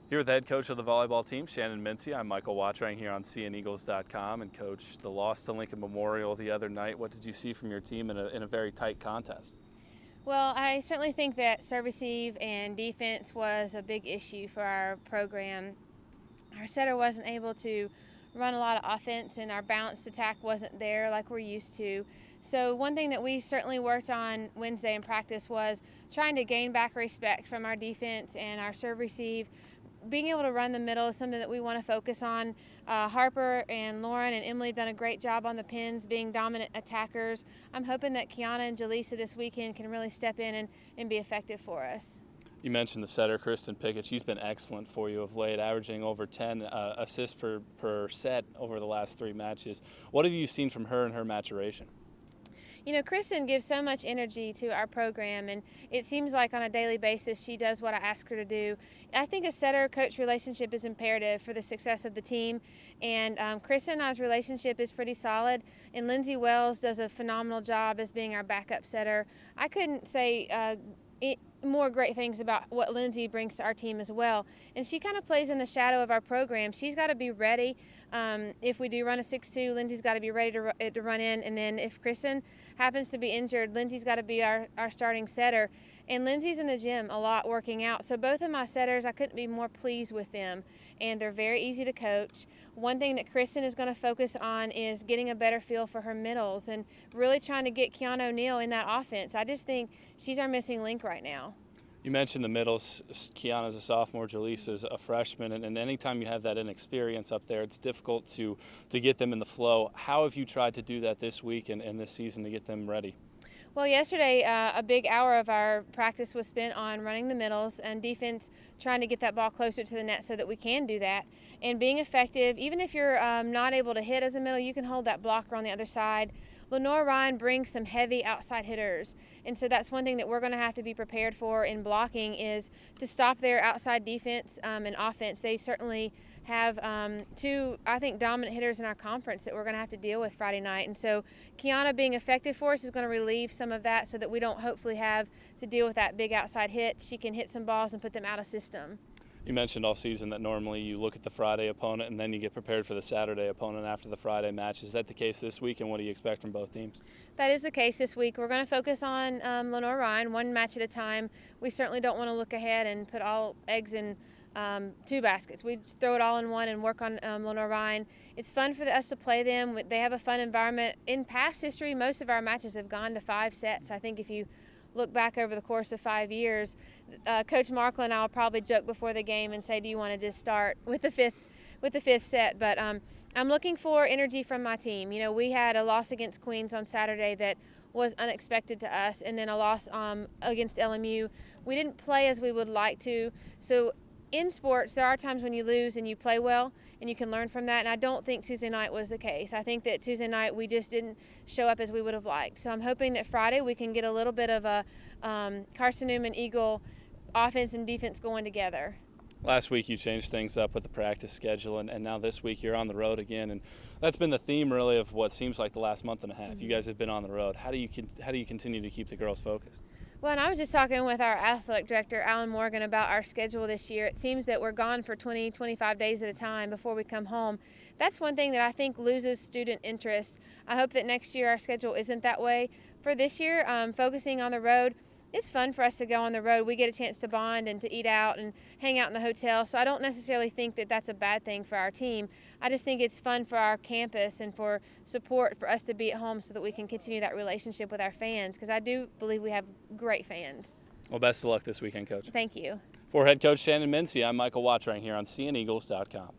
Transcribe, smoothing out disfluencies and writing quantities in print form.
Here with the head coach of the volleyball team, Shannon Mincey. I'm Michael Watchering here on CNEagles.com. And Coach, the loss to Lincoln Memorial the other night, what did you see from your team in a very tight contest? Well, I certainly think that serve receive and defense was a big issue for our program. Our setter wasn't able to run a lot of offense, and our balanced attack wasn't there like we're used to. So one thing that we certainly worked on Wednesday in practice was trying to gain back respect from our defense and our serve receive. Being able to run the middle is something that we want to focus on. Harper and Lauren and Emily have done a great job on the pins, being dominant attackers. I'm hoping that Kiana and Jaleesa this weekend can really step in and be effective for us. You mentioned the setter, Kristen Pickett. She's been excellent for you of late, averaging over 10 assists per set over the last 3 matches. What have you seen from her and her maturation? You know, Kristen gives so much energy to our program, and it seems like on a daily basis she does what I ask her to do. I think a setter-coach relationship is imperative for the success of the team, and Kristen and I's relationship is pretty solid, and Lindsay Wells does a phenomenal job as being our backup setter. I couldn't say more great things about what Lindsay brings to our team as well. And she kind of plays in the shadow of our program. She's got to be ready. If we do run a 6-2, Lindsay's got to be ready to run in. And then if Kristen happens to be injured, Lindsay's got to be our starting setter. And Lindsay's in the gym a lot working out. So both of my setters, I couldn't be more pleased with them. And they're very easy to coach. One thing that Kristen is going to focus on is getting a better feel for her middles and really trying to get Kiana O'Neill in that offense. I just think she's our missing link right now. You mentioned the middles. Kiana's a sophomore, Jaleesa's a freshman, and anytime you have that inexperience up there, it's difficult to get them in the flow. How have you tried to do that this week and this season to get them ready? Well, yesterday a big hour of our practice was spent on running the middles and defense, trying to get that ball closer to the net so that we can do that. And being effective, even if you're not able to hit as a middle, you can hold that blocker on the other side. Lenoir-Rhyne brings some heavy outside hitters, and so that's one thing that we're going to have to be prepared for in blocking is to stop their outside defense and offense. They certainly have 2, I think, dominant hitters in our conference that we're going to have to deal with Friday night. And so Kiana being effective for us is going to relieve some of that so that we don't hopefully have to deal with that big outside hit. She can hit some balls and put them out of system. You mentioned all season that normally you look at the Friday opponent and then you get prepared for the Saturday opponent after the Friday match. Is that the case this week, and what do you expect from both teams? That is the case this week. We're going to focus on Lenoir-Rhyne, one match at a time. We certainly don't want to look ahead and put all eggs in 2 baskets. We just throw it all in one and work on Lenoir-Rhyne. It's fun for us to play them. They have a fun environment. In past history, most of our matches have gone to 5 sets. I think if you look back over the course of 5 years, Coach Markle and I will probably joke before the game and say, do you want to just start with the fifth set? But I'm looking for energy from my team. You know, we had a loss against Queens on Saturday that was unexpected to us, and then a loss against LMU. We didn't play as we would like to. So in sports, there are times when you lose and you play well and you can learn from that, and I don't think Tuesday night was the case. I think that Tuesday night we just didn't show up as we would have liked. So I'm hoping that Friday we can get a little bit of a Carson-Newman Eagle offense and defense going together. Last week you changed things up with the practice schedule, and now this week you're on the road again, and that's been the theme really of what seems like the last month and a half. Mm-hmm. You guys have been on the road. How do you continue to keep the girls focused? Well, and I was just talking with our athletic director, Alan Morgan, about our schedule this year. It seems that we're gone for 20, 25 days at a time before we come home. That's one thing that I think loses student interest. I hope that next year our schedule isn't that way. For this year, focusing on the road, it's fun for us to go on the road. We get a chance to bond and to eat out and hang out in the hotel. So I don't necessarily think that that's a bad thing for our team. I just think it's fun for our campus and for support for us to be at home so that we can continue that relationship with our fans, because I do believe we have great fans. Well, best of luck this weekend, Coach. Thank you. For head coach Shannon Mincey, I'm Michael Watchering here on CNEagles.com.